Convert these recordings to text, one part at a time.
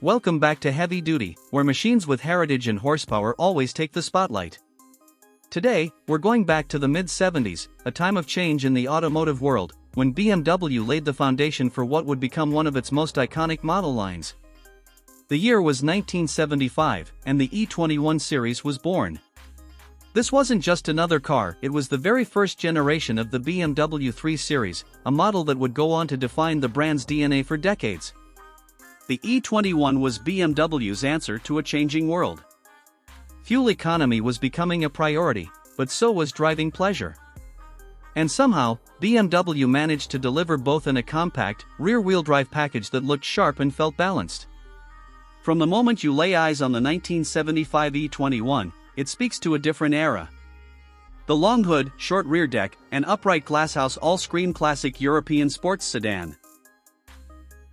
Welcome back to Heavy Duty, where machines with heritage and horsepower always take the spotlight. Today, we're going back to the mid-70s, a time of change in the automotive world, when BMW laid the foundation for what would become one of its most iconic model lines. The year was 1975, and the E21 series was born. This wasn't just another car, it was the very first generation of the BMW 3 Series, a model that would go on to define the brand's DNA for decades. The E21 was BMW's answer to a changing world. Fuel economy was becoming a priority, but so was driving pleasure. And somehow, BMW managed to deliver both in a compact, rear-wheel drive package that looked sharp and felt balanced. From the moment you lay eyes on the 1975 E21, it speaks to a different era. The long hood, short rear deck, and upright glasshouse all scream classic European sports sedan.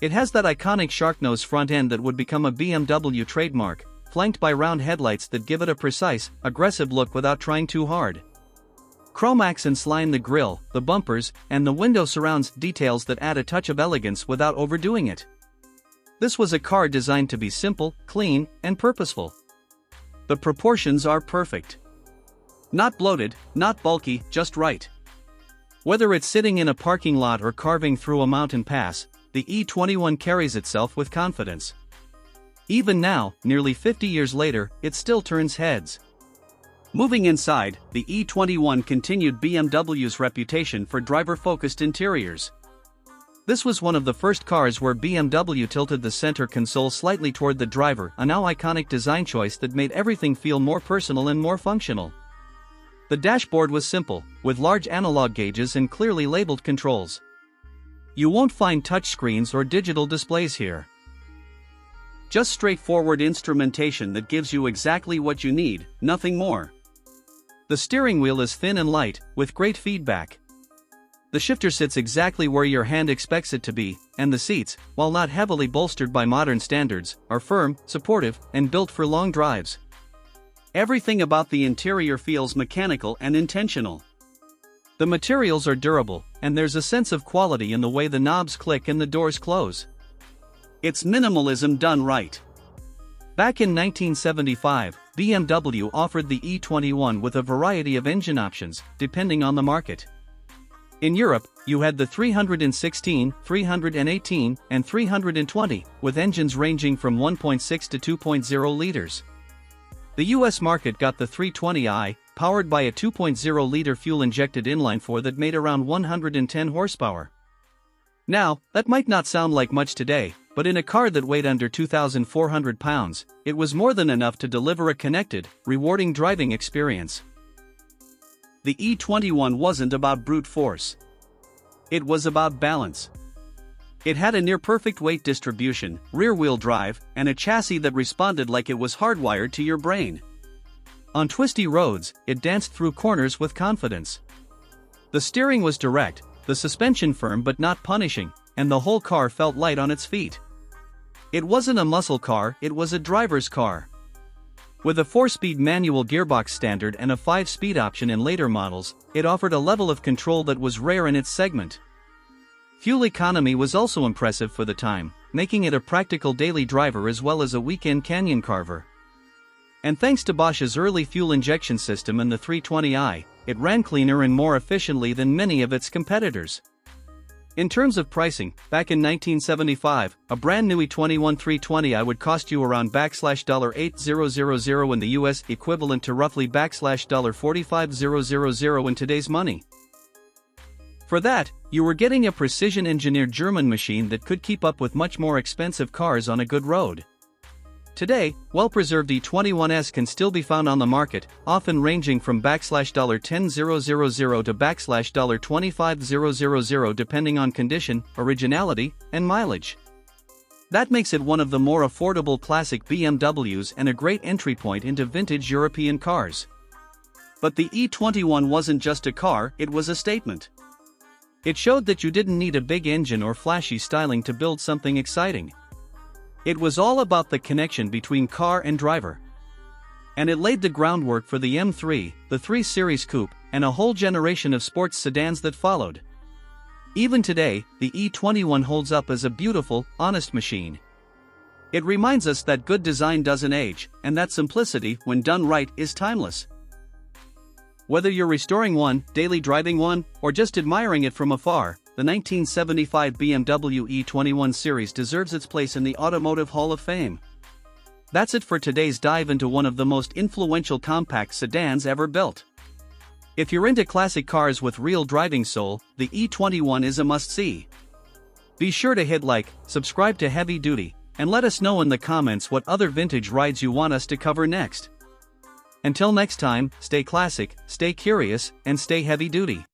It has that iconic shark nose front end that would become a BMW trademark, flanked by round headlights that give it a precise, aggressive look without trying too hard. Chrome accents line the grille, the bumpers, and the window surrounds, details that add a touch of elegance without overdoing it. This was a car designed to be simple, clean, and purposeful. The proportions are perfect. Not bloated, not bulky, just right. Whether it's sitting in a parking lot or carving through a mountain pass, the E21 carries itself with confidence. Even now, nearly 50 years later, it still turns heads. Moving inside, the E21 continued BMW's reputation for driver-focused interiors. This was one of the first cars where BMW tilted the center console slightly toward the driver, a now iconic design choice that made everything feel more personal and more functional. The dashboard was simple, with large analog gauges and clearly labeled controls. You won't find touchscreens or digital displays here. Just straightforward instrumentation that gives you exactly what you need, nothing more. The steering wheel is thin and light, with great feedback. The shifter sits exactly where your hand expects it to be, and the seats, while not heavily bolstered by modern standards, are firm, supportive, and built for long drives. Everything about the interior feels mechanical and intentional. The materials are durable, and there's a sense of quality in the way the knobs click and the doors close. It's minimalism done right. Back in 1975, BMW offered the E21 with a variety of engine options, depending on the market. In Europe, you had the 316, 318, and 320, with engines ranging from 1.6 to 2.0 liters. The US market got the 320i, powered by a 2.0-liter fuel-injected inline-4 that made around 110 horsepower. Now, that might not sound like much today, but in a car that weighed under 2,400 pounds, it was more than enough to deliver a connected, rewarding driving experience. The E21 wasn't about brute force. It was about balance. It had a near-perfect weight distribution, rear-wheel drive, and a chassis that responded like it was hardwired to your brain. On twisty roads, it danced through corners with confidence. The steering was direct, the suspension firm but not punishing, and the whole car felt light on its feet. It wasn't a muscle car, it was a driver's car. With a 4-speed manual gearbox standard and a 5-speed option in later models, it offered a level of control that was rare in its segment. Fuel economy was also impressive for the time, making it a practical daily driver as well as a weekend canyon carver. And thanks to Bosch's early fuel injection system and the 320i, it ran cleaner and more efficiently than many of its competitors. In terms of pricing, back in 1975, a brand new E21 320i would cost you around $8,000 in the US, equivalent to roughly $45,000 in today's money. For that, you were getting a precision-engineered German machine that could keep up with much more expensive cars on a good road. Today, well-preserved E21s can still be found on the market, often ranging from $10,000 to $25,000 depending on condition, originality, and mileage. That makes it one of the more affordable classic BMWs and a great entry point into vintage European cars. But the E21 wasn't just a car, it was a statement. It showed that you didn't need a big engine or flashy styling to build something exciting. It was all about the connection between car and driver. And it laid the groundwork for the M3, the 3 Series Coupe, and a whole generation of sports sedans that followed. Even today, the E21 holds up as a beautiful, honest machine. It reminds us that good design doesn't age, and that simplicity, when done right, is timeless. Whether you're restoring one, daily driving one, or just admiring it from afar, the 1975 BMW E21 series deserves its place in the Automotive Hall of Fame. That's it for today's dive into one of the most influential compact sedans ever built. If you're into classic cars with real driving soul, the E21 is a must-see. Be sure to hit like, subscribe to Heavy Duty, and let us know in the comments what other vintage rides you want us to cover next. Until next time, stay classic, stay curious, and stay heavy duty.